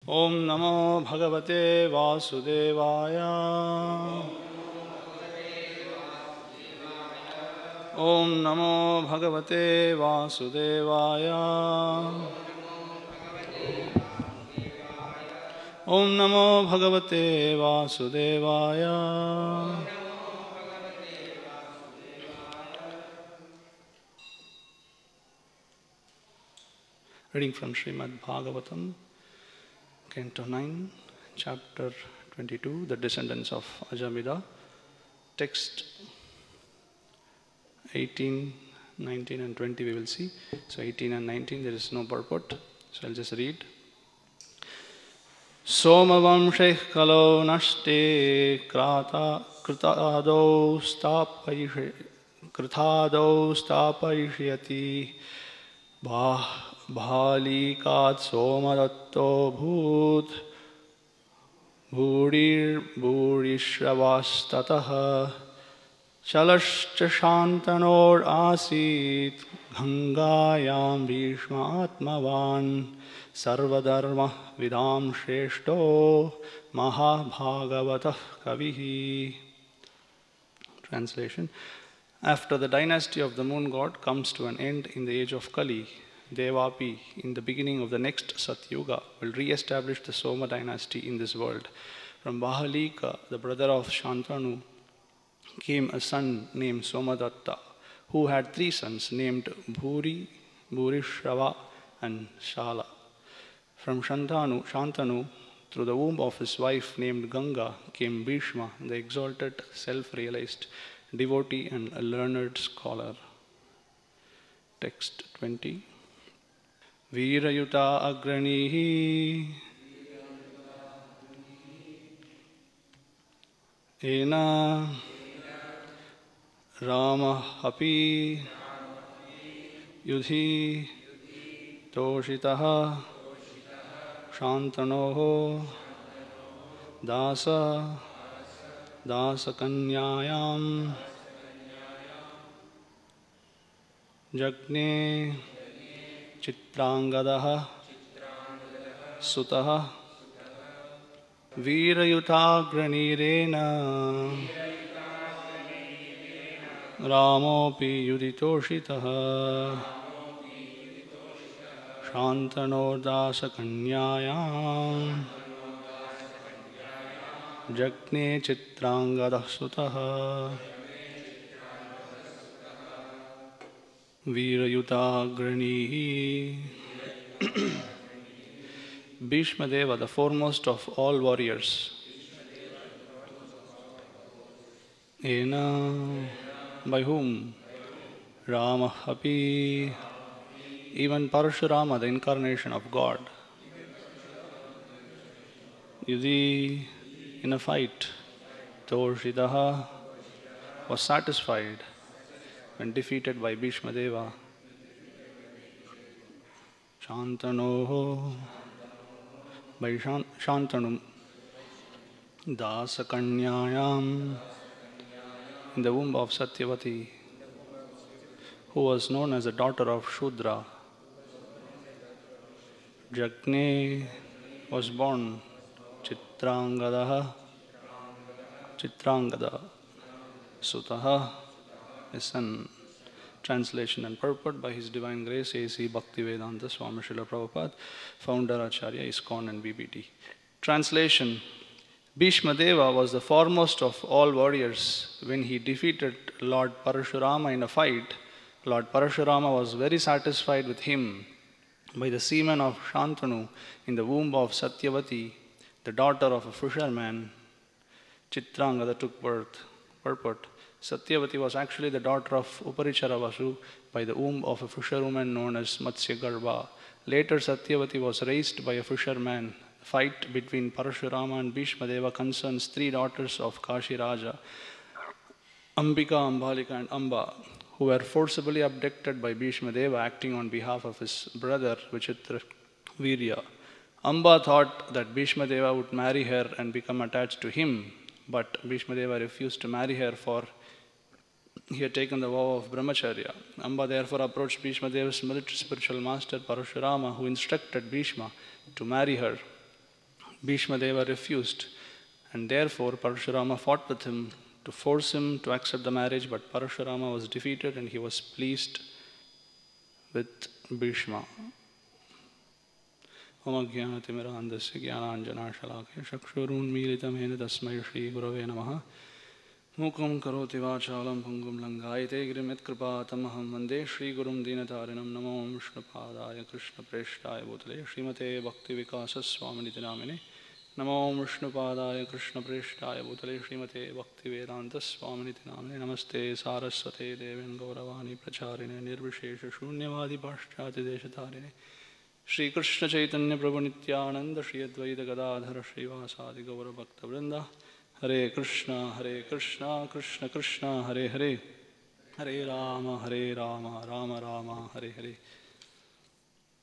Om Namo Bhagavate Vasudevaya. Om Namo Bhagavate Vasudevaya. Om Namo Bhagavate Vasudevaya. Reading from Srimad Bhagavatam, Canto 9, Chapter 22, The Descendants of Ajamila. Text 18, 19 and 20 we will see. So 18 and 19 there is no purport. So I'll just read. Somavamsheh kalo nashte kratado stapayishyati bhalikat somadatto bhut bhurishravastataha chalascha shantanor asit gangayam bhishma atmavan sarvadharma vidam shreshto mahabhagavatah kavihi. Translation. After the dynasty of the moon god comes to an end in the age of Kali, Devapi, in the beginning of the next Satyuga, will re-establish the Soma dynasty in this world. From Bahalika, the brother of Shantanu, came a son named Somadatta, who had three sons named Bhuri, Bhurishrava and Shala. From Shantanu, through the womb of his wife named Ganga, came Bhishma, the exalted, self-realized devotee and a learned scholar. Text 20. Virayuta agranihi ena Rama api yudhi toshitaha shantanoho Dasa kanyayam jagne chitrangadaha sutaha virayutagranirena ramopi yuditoshitaha shantano dasa kanyayam jagne chitrangadaha sutaha Virayutagrani. Bhishma Deva, the foremost of all warriors. Ena, by whom? Rama api, even Parashurama, the incarnation of God. Yudhi, in a fight, Torshitaha, was satisfied when defeated by Bhishma Deva. Shantanoho, by Shantanum, Dasa Kanyayam, in the womb of Satyavati, who was known as the daughter of Shudra. Jagne was born Chitrangada, Sutaha, his son. Translation and purport by His Divine Grace A.C. Bhaktivedanta Swami Srila Prabhupada, Founder Acharya ISKCON and BBT. Translation. Bhishma Deva was the foremost of all warriors. When he defeated Lord Parashurama in a fight, Lord Parashurama was very satisfied with him. By the semen of Shantanu in the womb of Satyavati, the daughter of a fisherman, Chitrangada took birth. Purport. Satyavati was actually the daughter of Uparichara Vasu by the womb of a fisherwoman known as Matsya Garbha. Later Satyavati was raised by a fisherman. The fight between Parashurama and Bhishma Deva concerns three daughters of Kashi Raja, Ambika, Ambalika and Amba, who were forcibly abducted by Bhishma Deva acting on behalf of his brother Vichitra Virya. Amba thought that Bhishma Deva would marry her and become attached to him, but Bhishma Deva refused to marry her, for he had taken the vow of brahmacharya. Amba therefore approached Bhishma Deva's military spiritual master Parashurama, who instructed Bhishma to marry her. Bhishma Deva refused, and therefore Parashurama fought with him to force him to accept the marriage, but Parashurama was defeated and he was pleased with Bhishma. Om Ajnanatimiraandasya Jnananjanashalakaya Chakshurunmilitamena Tasmai Shri Gurave Namaha Mukam Karoti Vachalam Pangum Langayate Girimet Kripatamaham Vande Shri Gurum Dinatarinam Namo Vishnupadaya Krishna Preshtaya Bhutale Srimate Bhakti Vikasa Swaminiti Namine Namo Vishnupadaya Krishna Preshtaya Bhutale Srimate Bhakti Vedanta Swaminiti Namine Namaste Saraswate Devin Gauravani Pracharine Nirvishesha Shunyavadi Pashchati Deshatarine Shri Krishna Chaitanya Prabhu Nityananda Shri Advaita Gadadhara Srivasadi Gaura Bhakta Vrinda Hare Krishna, Krishna Krishna, Hare Hare, Hare Rama, Rama Rama, Hare Hare.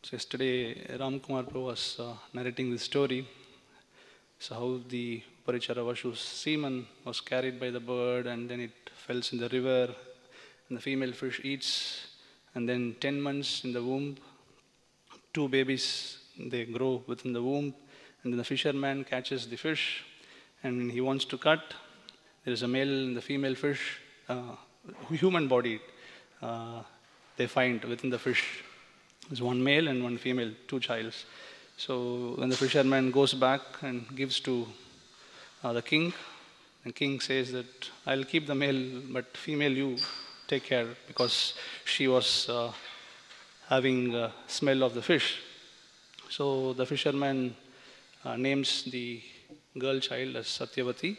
So yesterday, Ram Kumar Prabhu was narrating the story. So how the Parichara Vashu's semen was carried by the bird and then it falls in the river and the female fish eats, and then 10 months in the womb, 2 babies, they grow within the womb, and then the fisherman catches the fish. And when he wants to cut, there is a male and the female fish, human body, they find within the fish. There's 1 male and 1 female, 2 childs. So when the fisherman goes back and gives to the king says that, I'll keep the male, but female you take care, because she was having smell of the fish. So the fisherman names the girl child as Satyavati,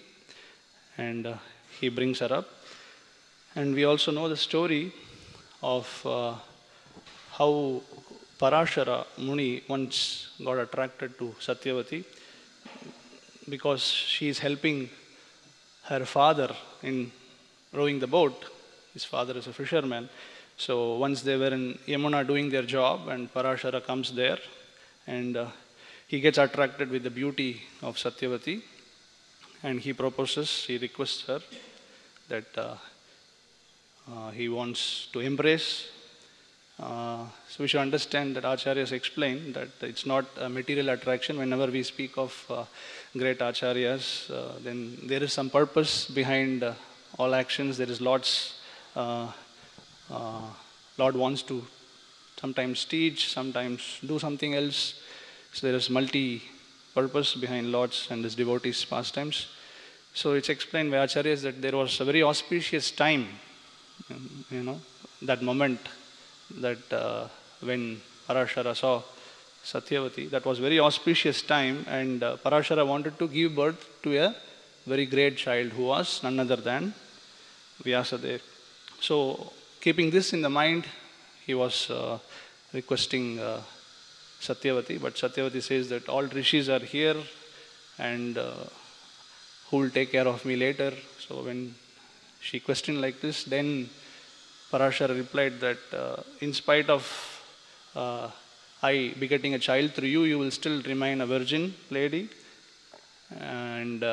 and he brings her up. And we also know the story of how Parashara Muni once got attracted to Satyavati because she is helping her father in rowing the boat. His father is a fisherman. So once they were in Yamuna doing their job, and Parashara comes there, and he gets attracted with the beauty of Satyavati, and he proposes, he requests her that he wants to embrace. So we should understand that Acharyas explain that it's not a material attraction. Whenever we speak of great Acharyas, then there is some purpose behind all actions. There is Lord wants to sometimes teach, sometimes do something else. So there is multi-purpose behind Lord's and his devotees' pastimes. So it's explained by Acharyas that there was a very auspicious time, that moment that when Parashara saw Satyavati, that was very auspicious time, and Parashara wanted to give birth to a very great child who was none other than Vyasadeva. So keeping this in the mind, he was requesting Satyavati, but Satyavati says that all rishis are here and who will take care of me later. So when she questioned like this, then Parashara replied that in spite of I begetting a child through you, you will still remain a virgin lady, and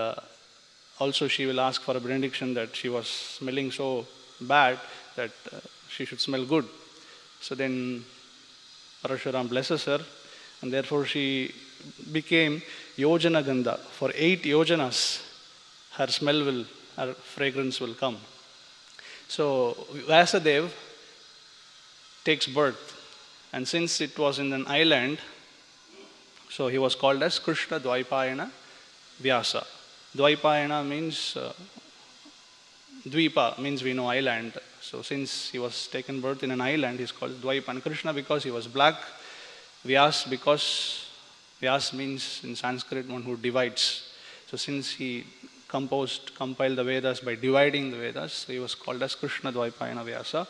also she will ask for a benediction that she was smelling so bad that she should smell good. So then Parashuram blesses her, and therefore she became Yojana Gandha. For 8 yojanas, her fragrance will come. So Vyasadeva takes birth, and since it was in an island, so he was called as Krishna Dvaipayana Vyasa. Dvaipayana means, Dvipa means we know island. So since he was taken birth in an island, he's called Dvaipayana. Krishna because he was black, Vyas because Vyas means in Sanskrit one who divides. So since he compiled the Vedas by dividing the Vedas, so he was called as Krishna Dvaipayana Vyasa.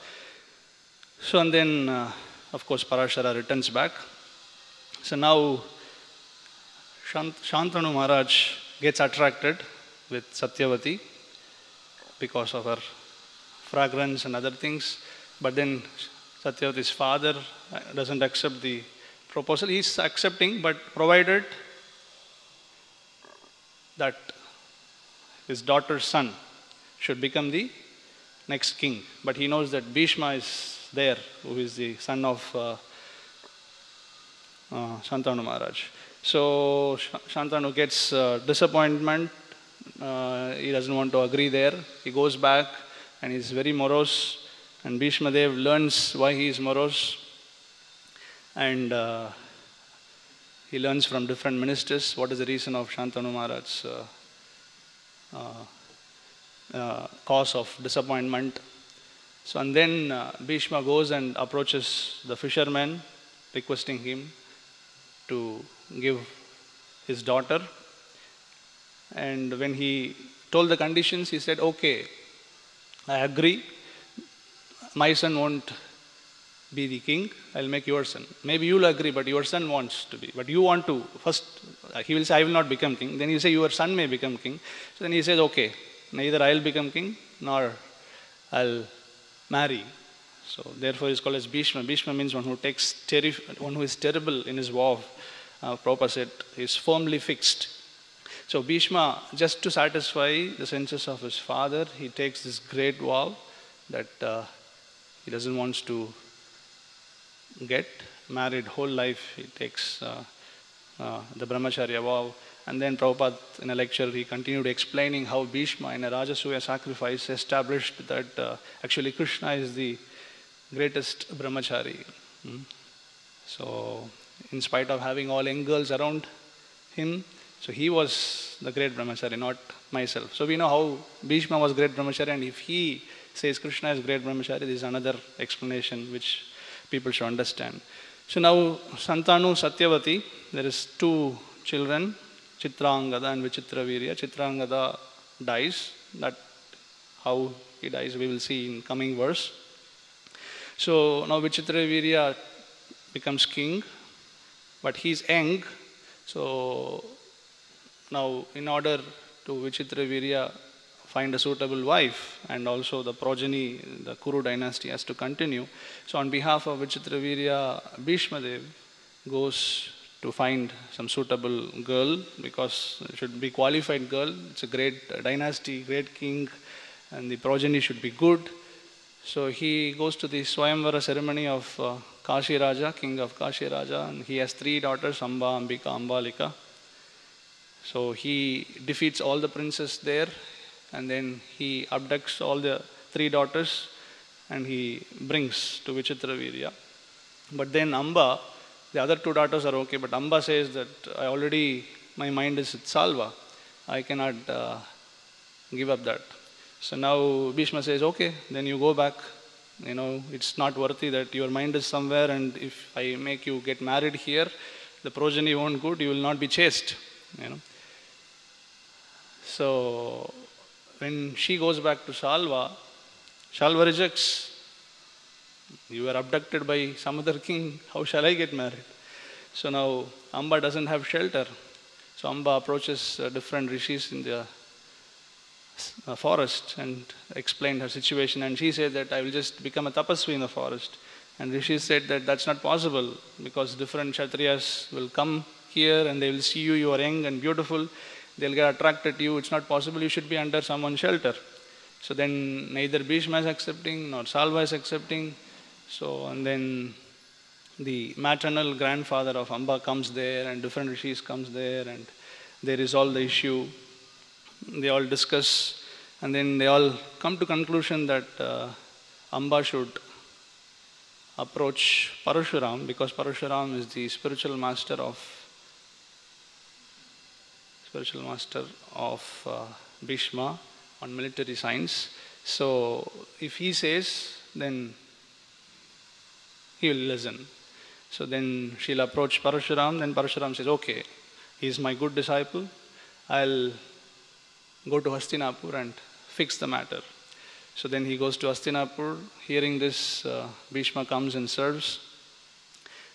So and then of course Parashara returns back. So now Shantanu Maharaj gets attracted with Satyavati because of her fragrance and other things, but then Satyavati's father doesn't accept the proposal. He's accepting, but provided that his daughter's son should become the next king. But he knows that Bhishma is there, who is the son of Shantanu Maharaj. So Shantanu gets disappointment. He doesn't want to agree there. He goes back and he's very morose. And Bhishma Dev learns why he is morose. And he learns from different ministers what is the reason of Shantanu Maharaj's cause of disappointment. So and then Bhishma goes and approaches the fisherman, requesting him to give his daughter. And when he told the conditions, he said, okay, I agree. My son won't be the king, I'll make your son. Maybe you'll agree, but your son wants to be. But you want to, first, he will say, I will not become king. Then you say, your son may become king. So then he says, okay, neither I'll become king, nor I'll marry. So therefore he's called as Bhishma. Bhishma means one who one who is terrible in his vow. Prabhupada said, is firmly fixed. So Bhishma, just to satisfy the senses of his father, he takes this great vow that he doesn't want to get married whole life. He takes the brahmacharya vow. And then Prabhupada, in a lecture, he continued explaining how Bhishma, in a Rajasuya sacrifice, established that actually Krishna is the greatest brahmachari. So, in spite of having all young girls around him, so he was the great brahmachari, not myself. So we know how Bhishma was great brahmachari, and if he says Krishna is great brahmachari, this is another explanation which people should understand. So now Santanu, Satyavati, there is two children, Chitrangada and Vichitravirya. Chitrangada dies. That how he dies we will see in coming verse. So now Vichitravirya becomes king, but he is young. So now in order to Vichitravirya find a suitable wife, and also the progeny, the Kuru dynasty has to continue. So on behalf of Vichitravirya, Bhishma Dev goes to find some suitable girl, because it should be qualified girl. It's a great dynasty, great king, and the progeny should be good. So he goes to the Swayamvara ceremony of Kashi Raja, king of Kashi Raja, and he has three daughters, Amba, Ambika, Ambalika. So he defeats all the princes there, and then he abducts all the three daughters and he brings to Vichitravirya. But then Amba, the other two daughters are okay, but Amba says that my mind is at Salva. I cannot give up that. So now Bhishma says, okay, then you go back. It's not worthy that your mind is somewhere, and if I make you get married here, the progeny won't good, you will not be chaste. So when she goes back to Shalva rejects. You were abducted by some other king, how shall I get married? So now Amba doesn't have shelter. So Amba approaches different rishis in the forest and explained her situation, and she said that I will just become a tapasvi in the forest. And Rishi said that that's not possible, because different Kshatriyas will come here and they will see you are young and beautiful, they'll get attracted to you, it's not possible, you should be under someone's shelter. So then neither Bhishma is accepting nor Salva is accepting. So, and then the maternal grandfather of Amba comes there, and different rishis comes there, and they resolve the issue. They all discuss, and then they all come to conclusion that Amba should approach Parashuram, because Parashuram is the spiritual master of Bhishma on military science. So if he says, then he will listen. So then she'll approach Parashuram, then Parashuram says, okay, he's my good disciple, I'll go to Hastinapur and fix the matter. So then he goes to Hastinapur. Hearing this, Bhishma comes and serves.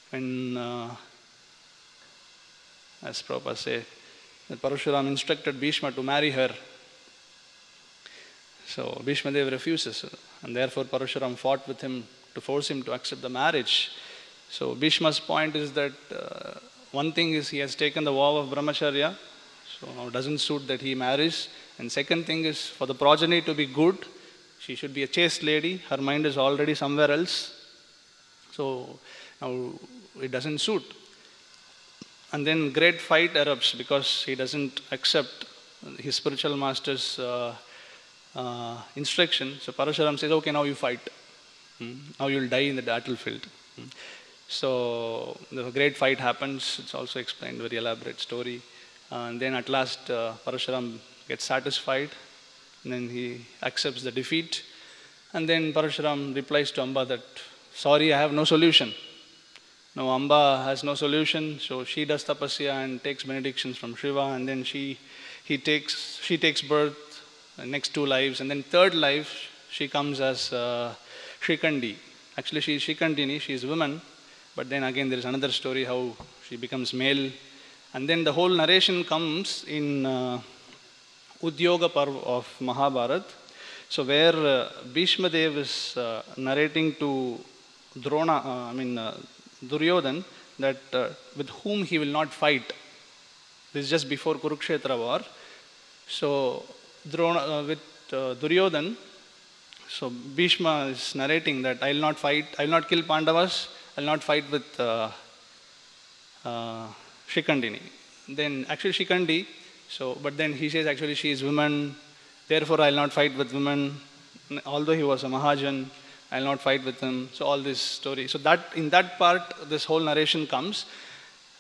When, as Prabhupada says, that Parashuram instructed Bhishma to marry her. So Bhishma Dev refuses, and therefore Parashuram fought with him to force him to accept the marriage. So Bhishma's point is that one thing is he has taken the vow of brahmacharya, so now it doesn't suit that he marries. And second thing is, for the progeny to be good, she should be a chaste lady, her mind is already somewhere else. So now it doesn't suit. And then great fight erupts because he doesn't accept his spiritual master's instruction. So Parashuram says, okay, now you fight. Now you will die in the battlefield. So the great fight happens. It's also explained, very elaborate story. And then at last Parashuram gets satisfied. And then he accepts the defeat. And then Parashuram replies to Amba that, sorry, I have no solution. No, Amba has no solution. So she does tapasya and takes benedictions from Shiva. And then she takes birth, next 2 lives. And then 3rd life, she comes as Shrikandi. Actually, she is Shrikandini, she is woman. But then again, there is another story how she becomes male. And then the whole narration comes in Udyoga Parv of Mahabharata. So where Bhishma Dev is narrating to Duryodhan that with whom he will not fight. This is just before Kurukshetra war. So with Duryodhan, so Bhishma is narrating that I will not fight, I will not kill Pandavas, I will not fight with Shrikandini. Then actually Shrikandi, but then he says actually she is woman, therefore I will not fight with women. Although he was a Mahajan, I will not fight with him. So all this story. So that in that part, this whole narration comes.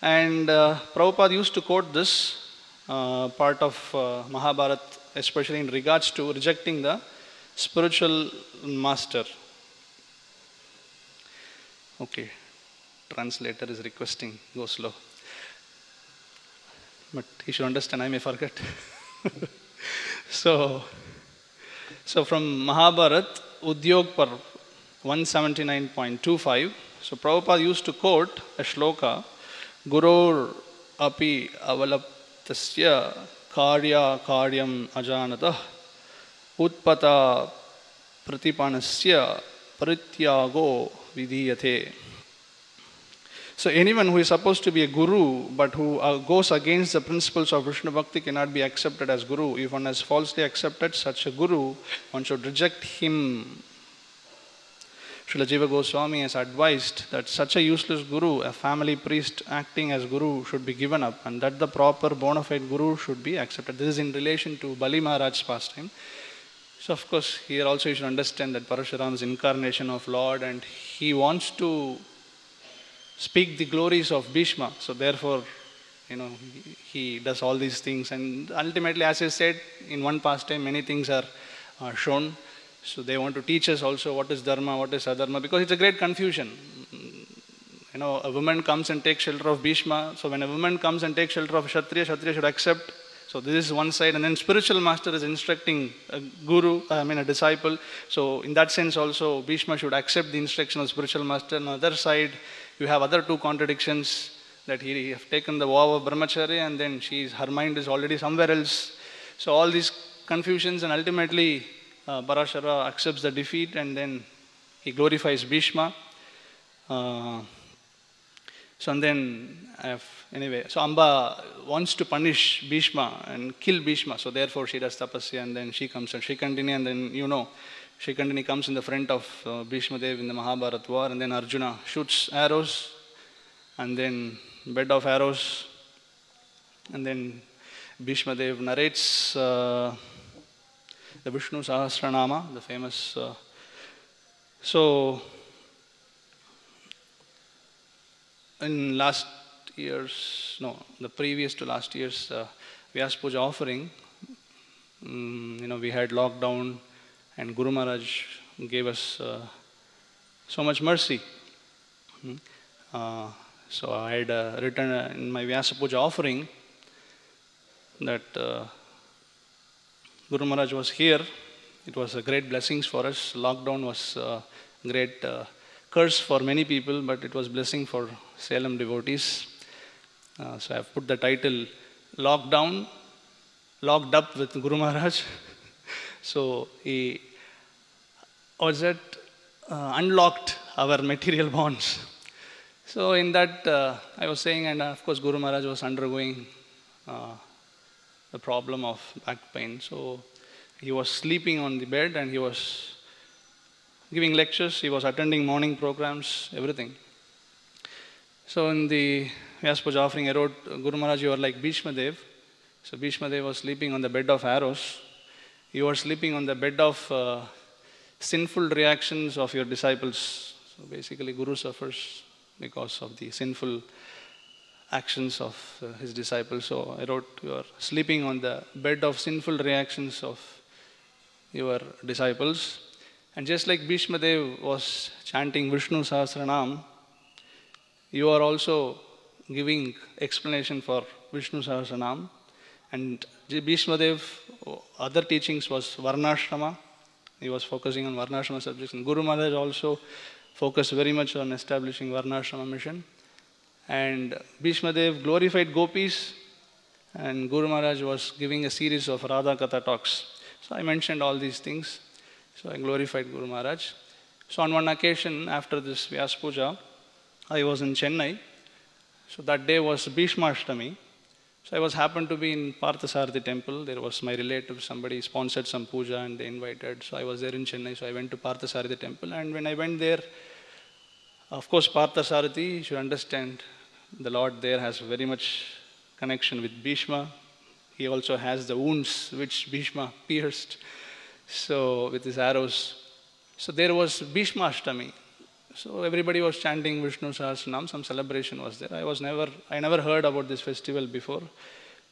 And Prabhupada used to quote this part of Mahabharata, especially in regards to rejecting the spiritual master. Okay, translator is requesting, go slow. But he should understand, I may forget. So from Mahabharata, Udyog Parv 179.25, so Prabhupada used to quote a shloka, Gurur api avalaptasya karya karyam ajanatah utpata pratipanasya parityago vidhiyate. So anyone who is supposed to be a guru but who goes against the principles of Vishnu Bhakti cannot be accepted as guru. If one has falsely accepted such a guru, one should reject him. Srila Jiva Goswami has advised that such a useless guru, a family priest acting as guru, should be given up, and that the proper bona fide guru should be accepted. This is in relation to Bali Maharaj's pastime. So of course here also you should understand that Parashuram is incarnation of Lord and he wants to speak the glories of Bhishma. So therefore, he does all these things. And ultimately, as I said, in one pastime, many things are shown. So they want to teach us also what is dharma, what is adharma, because it's a great confusion. A woman comes and takes shelter of Bhishma. So when a woman comes and takes shelter of Kshatriya, Kshatriya should accept. So this is one side. And then spiritual master is instructing a guru, a disciple. So in that sense also, Bhishma should accept the instruction of spiritual master. On the other side, you have other 2 contradictions, that he have taken the vow of brahmacharya and then her mind is already somewhere else. So all these confusions, and ultimately Parashara accepts the defeat and then he glorifies Bhishma. So Amba wants to punish Bhishma and kill Bhishma. So therefore she does tapasya and then she comes and Shrikandini, and then Shrikandini comes in the front of Bhishma Dev in the Mahabharata war, and then Arjuna shoots arrows and then bed of arrows, and then Bhishma Dev narrates the Vishnu Sahasranama, the famous. So in the previous to last year's Vyas Puja offering, we had lockdown. And Guru Maharaj gave us so much mercy. So I had written in my Vyasa Puja offering that Guru Maharaj was here. It was a great blessings for us. Lockdown was a great curse for many people, but it was blessing for Salem devotees. So I have put the title, Lockdown, Locked Up with Guru Maharaj. So he unlocked our material bonds. So in that I was saying, and of course Guru Maharaj was undergoing the problem of back pain. So he was sleeping on the bed and he was giving lectures, he was attending morning programs, everything. So in the Vyasa Puja offering, I wrote, Guru Maharaj, you are like Bhishma Dev. So Bhishma Dev was sleeping on the bed of arrows. You are sleeping on the bed of sinful reactions of your disciples. So basically, Guru suffers because of the sinful actions of his disciples. So I wrote, you are sleeping on the bed of sinful reactions of your disciples. And just like Bhishma Dev was chanting Vishnu Sahasranam, you are also giving explanation for Vishnu Sahasranam. And Bhishma Dev, other teachings was Varnashrama. He was focusing on Varnashrama subjects. And Guru Maharaj also focused very much on establishing Varnashrama mission. And Bhishma Dev glorified gopis, and Guru Maharaj was giving a series of Radha Katha talks. So I mentioned all these things. So I glorified Guru Maharaj. So on one occasion, after this Vyasa Puja, I was in Chennai. So that day was Bhishma Ashtami. So I was happened to be in Parthasarathi temple. There was my relative, somebody sponsored some puja and they invited. So I was there in Chennai. So I went to Parthasarathi temple. And when I went there, of course, Parthasarathi, you should understand, the Lord there has very much connection with Bhishma. He also has the wounds which Bhishma pierced, so with his arrows. So there was Bhishma Ashtami. So everybody was chanting Vishnu Sahasranam, some celebration was there. I never heard about this festival before.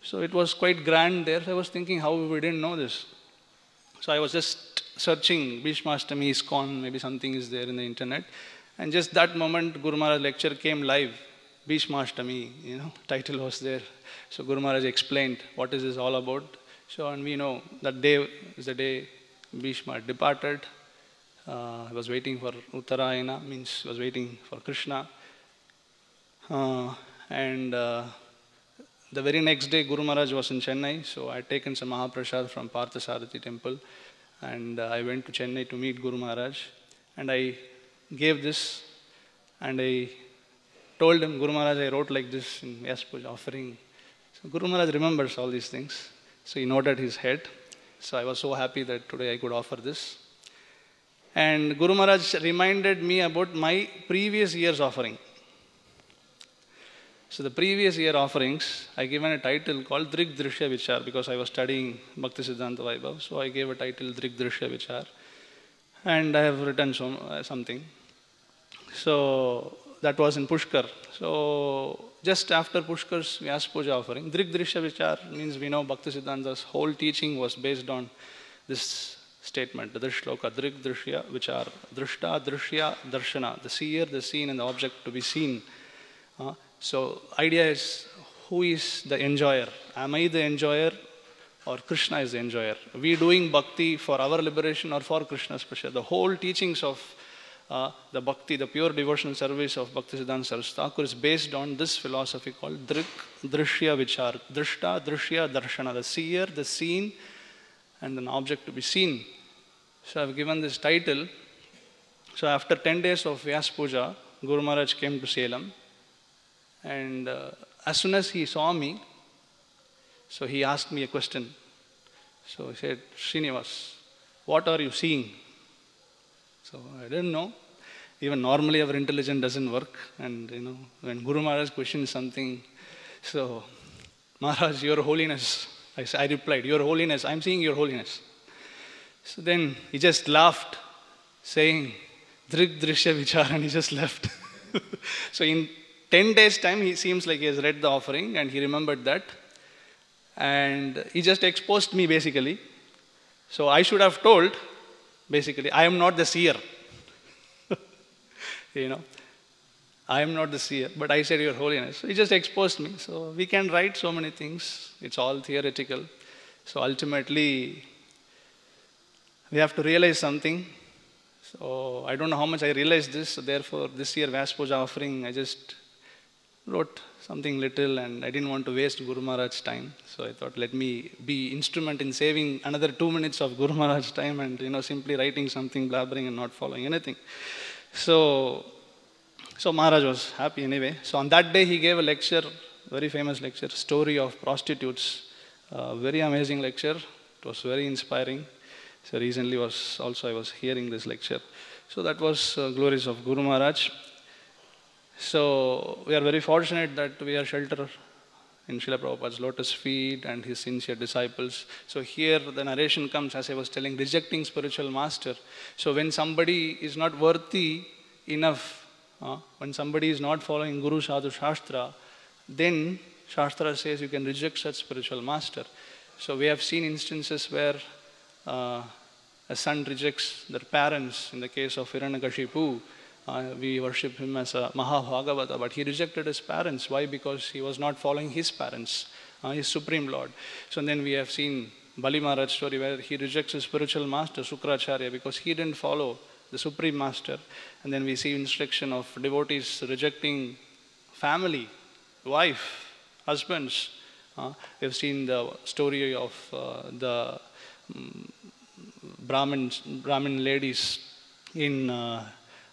So it was quite grand there. So I was thinking how we didn't know this. So I was just searching Bhishma Ashtami ISKCON, maybe something is there in the internet. And just that moment, Guru Maharaj lecture came live. Bhishma Ashtami, title was there. So Guru Maharaj explained what is this all about. So and we know that day is the day Bhishma departed. He was waiting for Uttarayana, means he was waiting for Krishna. The very next day, Guru Maharaj was in Chennai. So I had taken some Mahaprasad from Parthasarathi temple. And I went to Chennai to meet Guru Maharaj. And I gave this. And I told him, Guru Maharaj, I wrote like this in Vyasa Puja offering. So Guru Maharaj remembers all these things. So he nodded his head. So I was so happy that today I could offer this. And Guru Maharaj reminded me about my previous year's offering. So the previous year offerings, I given a title called Drik Drishya Vichar because I was studying Bhakti Siddhanta Vaibhav. So I gave a title Drik Drishya Vichar. And I have written something. So that was in Pushkar. So just after Pushkar's Vyasa Puja offering, Drik Drishya Vichar means we know Bhakti Siddhanta's whole teaching was based on this statement, the shloka, Drik Drishya Vichar, Drishta, Drishya, Darshana, the seer, the seen, and the object to be seen. So idea is, who is the enjoyer? Am I the enjoyer or Krishna is the enjoyer? Are we doing bhakti for our liberation or for Krishna's pleasure? The whole teachings of the bhakti, the pure devotional service of Bhakti Siddhanta Saraswati Thakur is based on this philosophy called Drik Drishya Vichar, Drishta, Drishya, Darshana, the seer, the seen, and an object to be seen. So I've given this title. So after 10 days of Vyasa Puja, Guru Maharaj came to Salem. And as soon as he saw me, so he asked me a question. So he said, Srinivasa, what are you seeing? So I didn't know. Even normally our intelligence doesn't work. And when Guru Maharaj questions something, so Maharaj, Your Holiness. I replied, Your Holiness, I'm seeing Your Holiness. So then he just laughed, saying, Drik Drishya Vichar, and he just left. So in 10 days' time, he seems like he has read the offering and he remembered that. And he just exposed me basically. So I should have told, basically, I am not the seer. I am not the seer, but I said Your Holiness. So he just exposed me. So we can write so many things. It's all theoretical. So ultimately, we have to realize something. So I don't know how much I realized this. So therefore, this year Vyasa Puja offering, I just wrote something little and I didn't want to waste Guru Maharaj's time. So I thought, let me be instrument in saving another 2 minutes of Guru Maharaj's time and simply writing something, blabbering and not following anything. So Maharaj was happy anyway. So on that day he gave a lecture, very famous lecture, Story of Prostitutes. Very amazing lecture. It was very inspiring. So recently I was hearing this lecture. So that was glories of Guru Maharaj. So we are very fortunate that we are shelter in Srila Prabhupada's lotus feet and his sincere disciples. So here the narration comes, as I was telling, rejecting spiritual master. So when somebody is not worthy enough, when somebody is not following Guru Sadhu Shastra, then Shastra says you can reject such spiritual master. So we have seen instances where a son rejects their parents. In the case of Hiranyakashipu, we worship him as a Mahabhagavata, but he rejected his parents. Why? Because he was not following his parents, his Supreme Lord. So then we have seen Bali Maharaj story where he rejects his spiritual master, Sukracharya, because he didn't follow the Supreme Master. And then we see instruction of devotees rejecting family, wife, husbands. We have seen the story of the Brahmin ladies in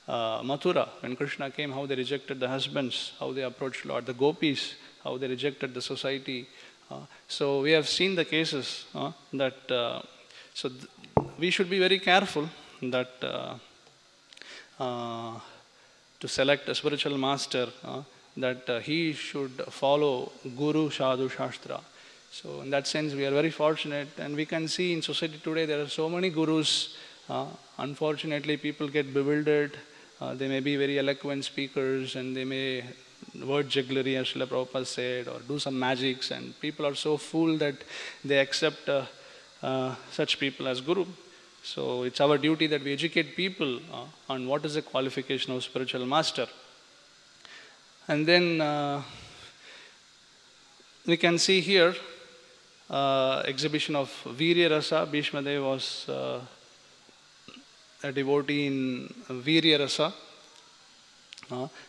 Mathura, when Krishna came, how they rejected the husbands, how they approached Lord. The gopis, how they rejected the society. So we have seen the cases we should be very careful that to select a spiritual master, that he should follow Guru Sadhu Shastra. So in that sense, we are very fortunate, and we can see in society today there are so many gurus. Unfortunately, people get bewildered. They may be very eloquent speakers, and they may word jugglery, as Srila Prabhupada said, or do some magics, and people are so fooled that they accept such people as guru. So it's our duty that we educate people on what is the qualification of spiritual master. And then we can see here exhibition of Virya Rasa. Bhishma Dev was a devotee in Virya Rasa,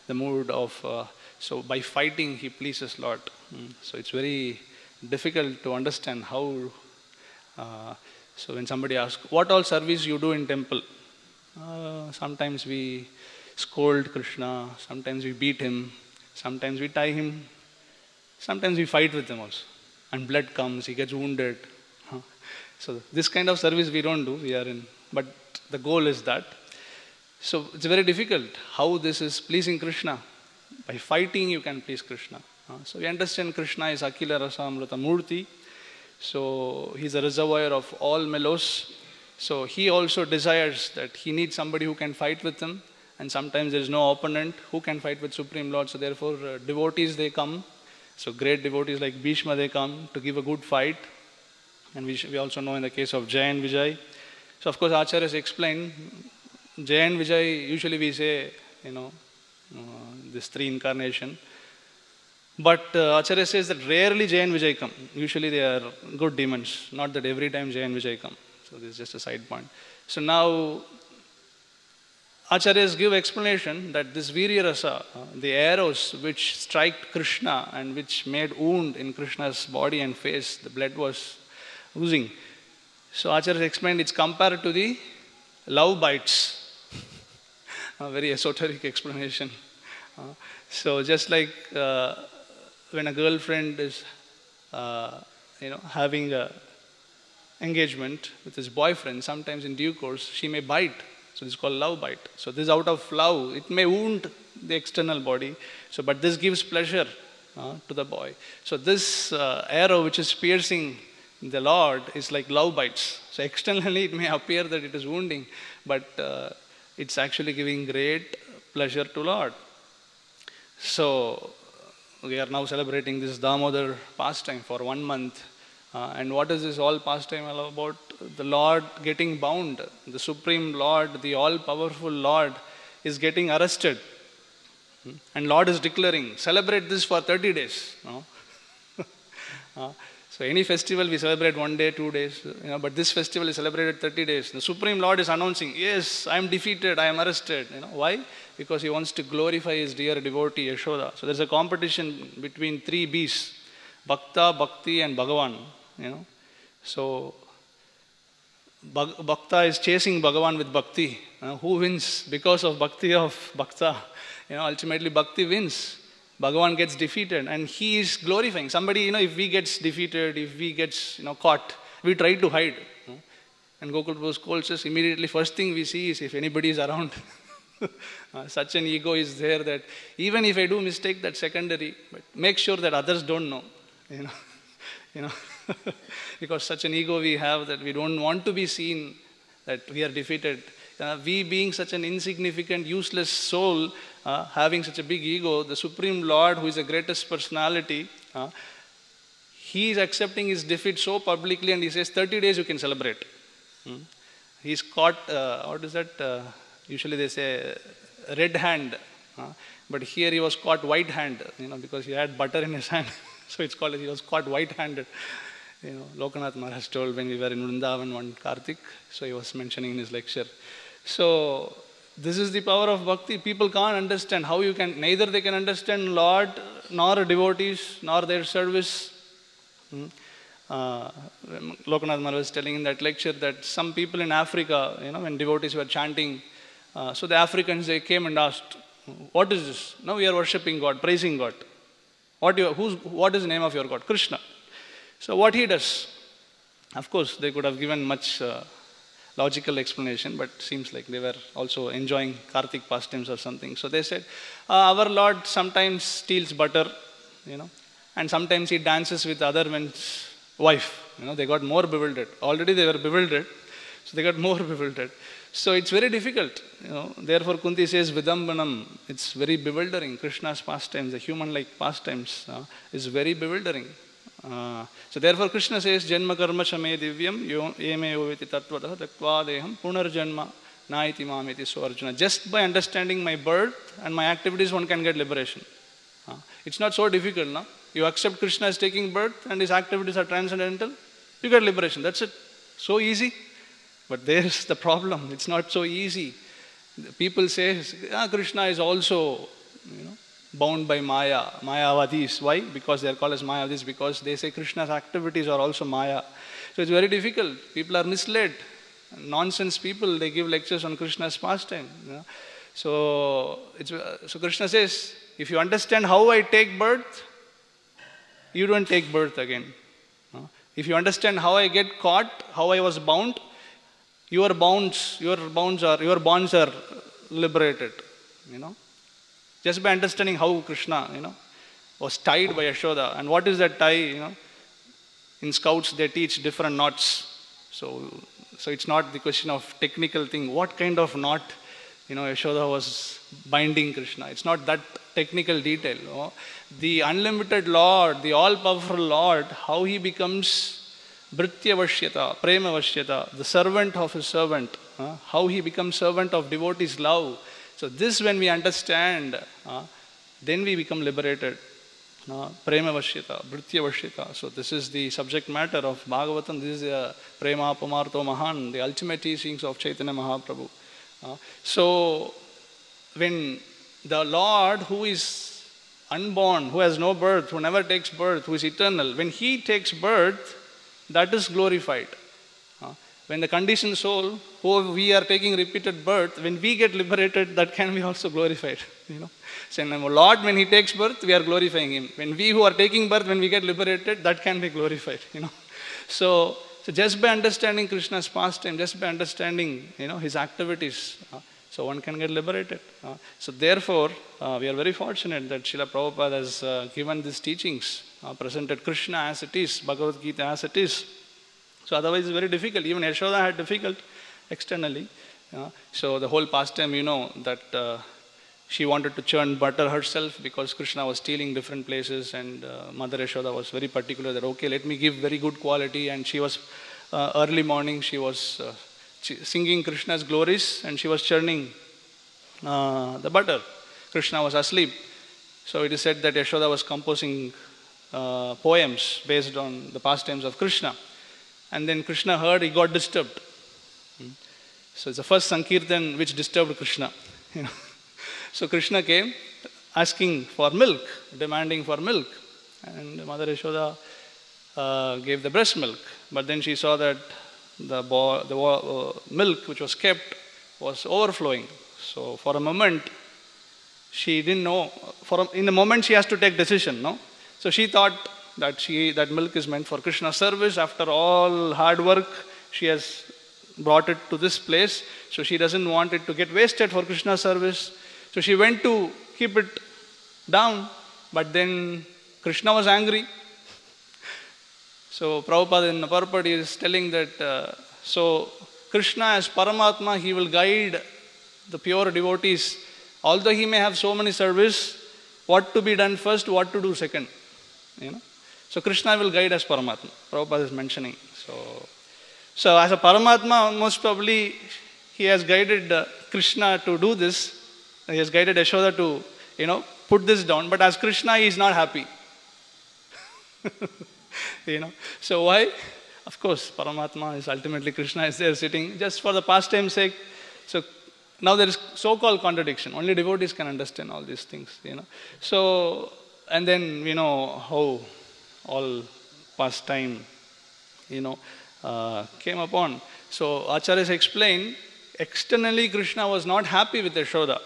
the mood of, so by fighting he pleases Lord. So it's very difficult to understand how, so when somebody asks, what all service you do in temple? Sometimes we scold Krishna, sometimes we beat him, sometimes we tie him, sometimes we fight with him also. And blood comes, he gets wounded. So this kind of service we don't do, we are in, but the goal is that. So it's very difficult how this is pleasing Krishna. By fighting you can please Krishna. So we understand Krishna is Akila Rasa Amrita Murti. So he's a reservoir of all mellows. So he also desires that he needs somebody who can fight with him. And sometimes there is no opponent who can fight with Supreme Lord. So therefore devotees, they come. So great devotees like Bhishma, they come to give a good fight. And we also know in the case of Jai and Vijay. So of course Acharyas explain, Jai and Vijay, usually we say, this three incarnation. But Acharya says that rarely Jai and Vijay come. Usually they are good demons. Not that every time Jai and Vijay come. So this is just a side point. So now Acharyas give explanation that this Virya Rasa, the arrows which strike Krishna and which made wound in Krishna's body and face, the blood was oozing. So Acharyas explained it's compared to the love bites. A very esoteric explanation. So just like when a girlfriend is having a engagement with his boyfriend, sometimes in due course she may bite. So this is called love bite. So this out of love, it may wound the external body. So but this gives pleasure to the boy. So this arrow which is piercing the Lord is like love bites. So externally it may appear that it is wounding, but it's actually giving great pleasure to Lord. So we are now celebrating this Damodar pastime for 1 month. And what is this all pastime all about? The Lord getting bound. The Supreme Lord, the all-powerful Lord is getting arrested. And Lord is declaring, celebrate this for 30 days. So any festival we celebrate 1 day, 2 days, but this festival is celebrated 30 days. The Supreme Lord is announcing, yes, I am defeated, I am arrested. Why? Because he wants to glorify his dear devotee Yashoda. So there's a competition between 3 B's, Bhakta, Bhakti and Bhagavan. So Bhakta is chasing Bhagavan with Bhakti. Who wins? Because of Bhakti of Bhakta. Ultimately Bhakti wins. Bhagavan gets defeated and he is glorifying. Somebody, if we gets defeated, if we gets, caught, we try to hide. And Gokul Prabhu scolds us, immediately first thing we see is if anybody is around. Such an ego is there that even if I do mistake, that's secondary, but make sure that others don't know. You know, you know, because such an ego we have that we don't want to be seen that we are defeated. We being such an insignificant, useless soul, having such a big ego, the Supreme Lord, who is the greatest personality, he is accepting his defeat so publicly, and he says 30 days you can celebrate. He's caught, what is that? Usually they say red hand, but here he was caught white hand, because he had butter in his hand. So it's called, he was caught white-handed. Lokanath Maharaj told when we were in Vrindavan one Kartik, so he was mentioning in his lecture. So this is the power of bhakti. People can't understand how you can, neither they can understand Lord, nor devotees, nor their service. Lokanath Maharaj was telling in that lecture that some people in Africa, when devotees were chanting, so the Africans, they came and asked, what is this? No, we are worshipping God, praising God. What is the name of your God? Krishna. So what he does? Of course, they could have given much logical explanation, but seems like they were also enjoying Kartik pastimes or something. So they said, our Lord sometimes steals butter, and sometimes he dances with other men's wife. They got more bewildered. Already they were bewildered, so they got more bewildered. So it's very difficult. Therefore Kunti says Vidambanam. It's very bewildering. Krishna's pastimes, the human-like pastimes, is very bewildering. So therefore Krishna says, Janma karma chame divyam yeme oviti tattvataha taktva deham punarjanma naiti mamiti. So Arjuna, just by understanding my birth and my activities, one can get liberation. It's not so difficult, no? You accept Krishna is taking birth and his activities are transcendental, you get liberation. That's it. So easy. But there's the problem. It's not so easy. People say, Krishna is also, bound by Maya, Mayavadis. Why? Because they are called as Mayavadis, because they say Krishna's activities are also Maya. So it's very difficult. People are misled. Nonsense people, they give lectures on Krishna's pastime. So Krishna says, if you understand how I take birth, you don't take birth again. If you understand how I get caught, how I was bound, your bonds are liberated. Just by understanding how Krishna, was tied by Yashoda. And what is that tie? In Scouts they teach different knots. So it's not the question of technical thing. What kind of knot, Yashoda was binding Krishna. It's not that technical detail. The unlimited Lord, the all-powerful Lord, how he becomes Bhritya Vashyata, Prema Vashyata, the servant of his servant, how he becomes servant of devotees' love. So this when we understand, then we become liberated. Prema Vashyata, Bhritya Vashyata. So this is the subject matter of Bhagavatam. This is Prema Pamartho Mahan, the ultimate teachings of Chaitanya Mahaprabhu. So when the Lord who is unborn, who has no birth, who never takes birth, who is eternal, when he takes birth, that is glorified. When the conditioned soul, who we are taking repeated birth, when we get liberated, that can be also glorified. So Lord, when he takes birth, we are glorifying him. When we who are taking birth, when we get liberated, that can be glorified. So just by understanding Krishna's pastime, just by understanding his activities, so one can get liberated. So therefore, we are very fortunate that Srila Prabhupada has given these teachings, presented Krishna as it is, Bhagavad Gita as it is. So otherwise it's very difficult. Even Yashoda had difficult externally. So the whole pastime, that she wanted to churn butter herself because Krishna was stealing different places, and Mother Yashoda was very particular that, okay, let me give very good quality. And she was, early morning, she was singing Krishna's glories and she was churning the butter. Krishna was asleep. So it is said that Yashoda was composing poems based on the pastimes of Krishna. And then Krishna heard, he got disturbed. So it's the first Sankirtan which disturbed Krishna. So Krishna came asking for milk, demanding for milk. And Mother Yashoda gave the breast milk. But then she saw that the milk which was kept was overflowing. So for a moment, she didn't know. In the moment she has to take decision, no? So she thought that milk is meant for Krishna's service. After all hard work, she has brought it to this place. So she doesn't want it to get wasted for Krishna service. So she went to keep it down, but then Krishna was angry. So Prabhupada in the purport is telling that, so Krishna as Paramatma, he will guide the pure devotees. Although he may have so many service, what to be done first, what to do second. So Krishna will guide as Paramatma. Prabhupada is mentioning. So as a Paramatma, most probably he has guided Krishna to do this. He has guided Yashoda to, put this down. But as Krishna, he is not happy. So why? Of course, Paramatma is ultimately Krishna is there sitting just for the pastime's sake. So now there is so-called contradiction. Only devotees can understand all these things, So, and then we know how all pastime, came upon. So Acharyas explained, externally Krishna was not happy with Yashoda.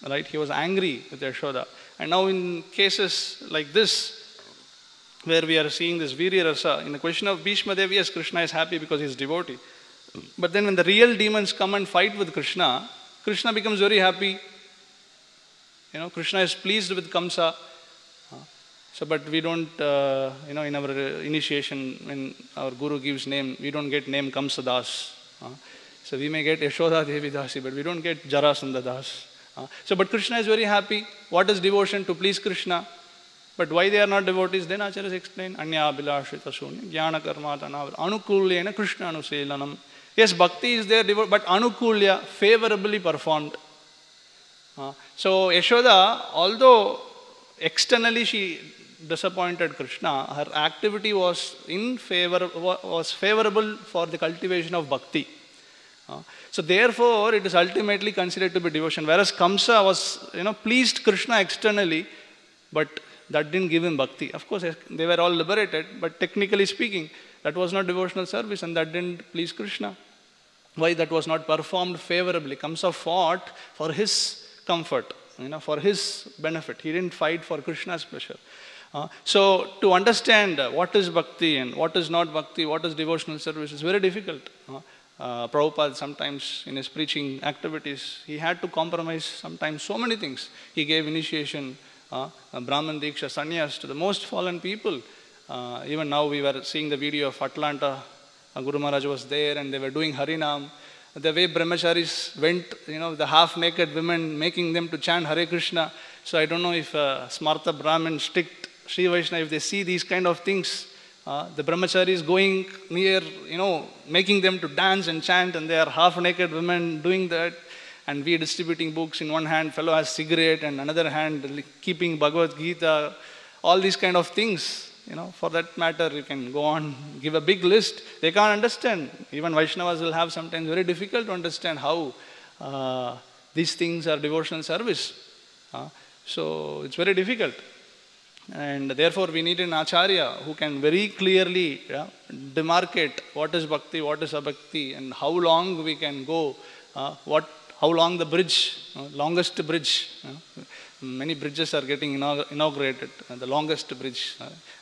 Right? He was angry with Yashoda. And now in cases like this, where we are seeing this Virya Rasa, in the question of Bhishma Dev, yes, Krishna is happy because he is devotee. But then when the real demons come and fight with Krishna, Krishna becomes very happy. Krishna is pleased with Kamsa. So, but we don't, in our initiation, when our Guru gives name, we don't get name Kamsa Das. So we may get Yashoda Devi Dasi, but we don't get Jarasandha Das. So, but Krishna is very happy. What is devotion? To please Krishna. But why they are not devotees? Then Acharyas explain, Anya Abhilashita Sunya, Jnana Karma Tanavar, Anukulyena Krishna Anuselanam. Yes, bhakti is there, but Anukulya, favorably performed. So Yashoda, although externally she disappointed Krishna, her activity was favorable for the cultivation of bhakti. So therefore, it is ultimately considered to be devotion. Whereas Kamsa was, pleased Krishna externally, but that didn't give him bhakti. Of course, they were all liberated, but technically speaking, that was not devotional service and that didn't please Krishna. Why? That was not performed favorably. Kamsa fought for his comfort, for his benefit. He didn't fight for Krishna's pleasure. So to understand what is bhakti and what is not bhakti, what is devotional service is very difficult. Prabhupada sometimes in his preaching activities, he had to compromise sometimes so many things. He gave initiation, Brahman Diksha, Sannyas to the most fallen people. Even now we were seeing the video of Atlanta. Guru Maharaj was there and they were doing Harinam. The way brahmacharis went, the half-naked women, making them to chant Hare Krishna. So I don't know if Smarta Brahmin, strict Sri Vaishnava, if they see these kind of things, the brahmacharis going near, making them to dance and chant, and they are half-naked women doing that. And we distributing books. In one hand, fellow has cigarette, and another hand keeping Bhagavad Gita. All these kind of things. For that matter, you can go on, give a big list. They can't understand. Even Vaishnavas will have sometimes very difficult to understand how these things are devotional service. So it's very difficult. And therefore, we need an acharya who can very clearly demarcate what is bhakti, what is abhakti, and how long we can go, how long the bridge, longest bridge. Many bridges are getting inaugurated, the longest bridge,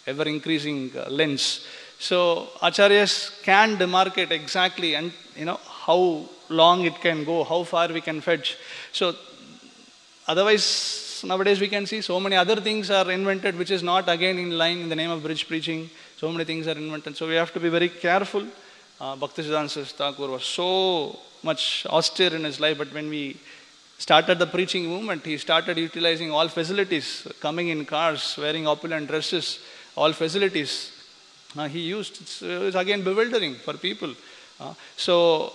ever increasing lengths. So acharyas can demarcate exactly and how long it can go, how far we can fetch. So otherwise, nowadays we can see so many other things are invented which is not again in line in the name of bridge preaching. So many things are invented. So we have to be very careful. Bhaktisiddhanta Thakur was so much austere in his life, but when we started the preaching movement, he started utilizing all facilities, coming in cars, wearing opulent dresses, all facilities he used. It's again bewildering for people. So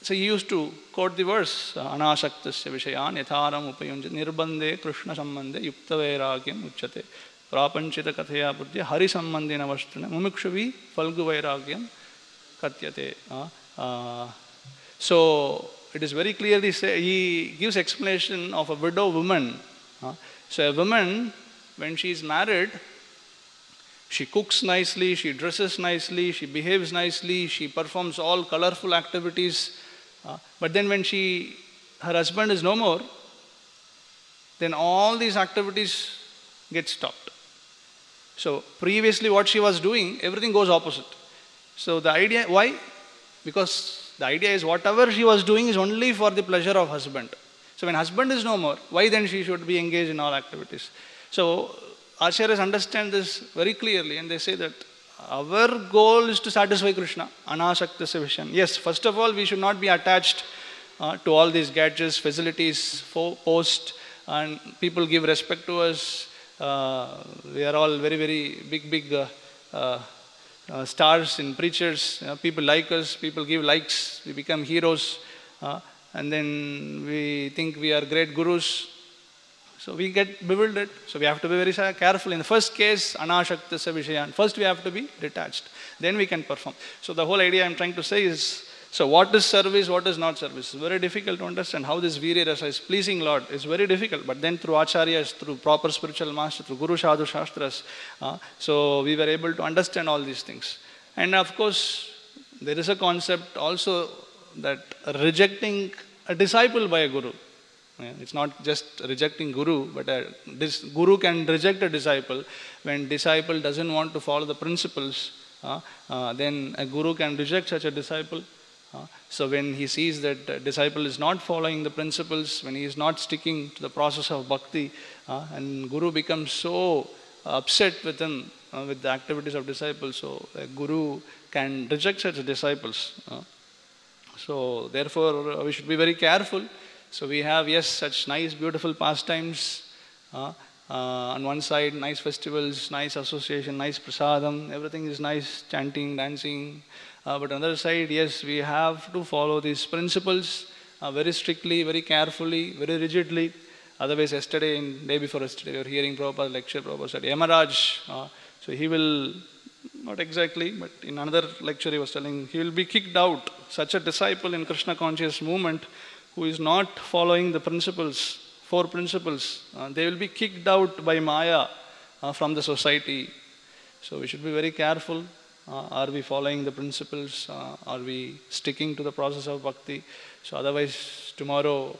he used to quote the verse, Anashaktasya Vishayan Yatharam Upayunja Nirbande Krishna Sambandhe Yukta Vairagyam Uchate Prapanchita Kathaya Buddhya Hari Sambandhina Vasthana Mumikshavi Falgu Vairagyam Katyate. So it is very clearly he gives explanation of a widow woman. So a woman, when she is married, she cooks nicely, she dresses nicely, she behaves nicely, she performs all colorful activities. But then when her husband is no more, then all these activities get stopped. So previously what she was doing, everything goes opposite. So the idea, why? Because the idea is whatever she was doing is only for the pleasure of husband. So when husband is no more, why then she should be engaged in all activities? So Acharyas understand this very clearly and they say that our goal is to satisfy Krishna, anasaktasya vishan. Yes, first of all, we should not be attached to all these gadgets, facilities, post, and people give respect to us. We are all very, very big stars in preachers. People like us, people give likes, we become heroes. And then we think we are great gurus. So we get bewildered. So we have to be very careful. In the first case, anashaktasya vishayan. First we have to be detached. Then we can perform. So the whole idea I'm trying to say is, so what is service, what is not service? It's very difficult to understand how this Virya Rasa is pleasing Lord. It's very difficult. But then through Acharyas, through proper spiritual master, through Guru Sadhu Shastras, so we were able to understand all these things. And of course, there is a concept also that rejecting a disciple by a guru. It's not just rejecting guru, but guru can reject a disciple. When disciple doesn't want to follow the principles, then a guru can reject such a disciple. So when he sees that a disciple is not following the principles, when he is not sticking to the process of bhakti, and guru becomes so upset with him, with the activities of disciples, so a guru can reject such disciples. So therefore we should be very careful. So we have, yes, such nice, beautiful pastimes. On one side, nice festivals, nice association, nice prasadam, everything is nice, chanting, dancing. But on the other side, yes, we have to follow these principles very strictly, very carefully, very rigidly. Otherwise, yesterday and day before yesterday, we were hearing Prabhupada lecture, Prabhupada said, Yamaraj, so he will, not exactly, but in another lecture he was telling, he will be kicked out. Such a disciple in Krishna conscious movement who is not following the principles, 4 principles, they will be kicked out by Maya from the society. So we should be very careful. Are we following the principles? Are we sticking to the process of bhakti? So otherwise tomorrow,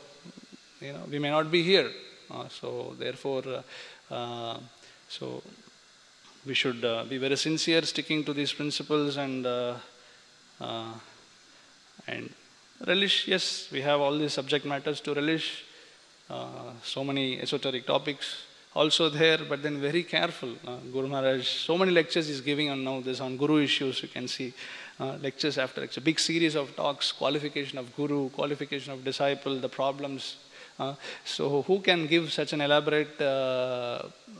we may not be here. So therefore, so we should be very sincere, sticking to these principles and relish. Yes, we have all these subject matters to relish. So many esoteric topics also there, but then very careful. Guru Maharaj, so many lectures is giving on now this on Guru issues. You can see lectures after lecture, big series of talks, qualification of Guru, qualification of disciple, the problems. So who can give such an elaborate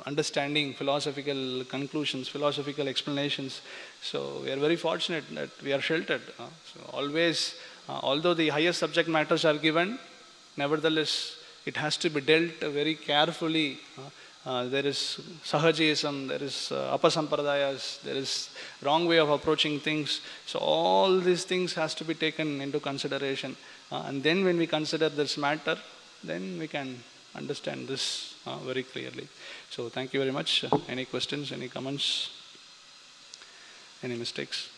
understanding, philosophical conclusions, philosophical explanations? So we are very fortunate that we are sheltered. So always, although the highest subject matters are given, nevertheless, it has to be dealt very carefully. There is sahajism, there is apasampradayas, there is wrong way of approaching things. So all these things has to be taken into consideration. And then when we consider this matter, then we can understand this very clearly. So thank you very much. Any questions, any comments, any mistakes?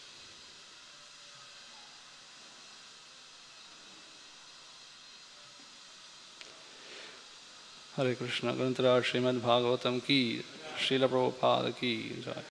Hare Krishna, Granthara Srimad Bhagavatam ki, Srila Prabhupada ki jai.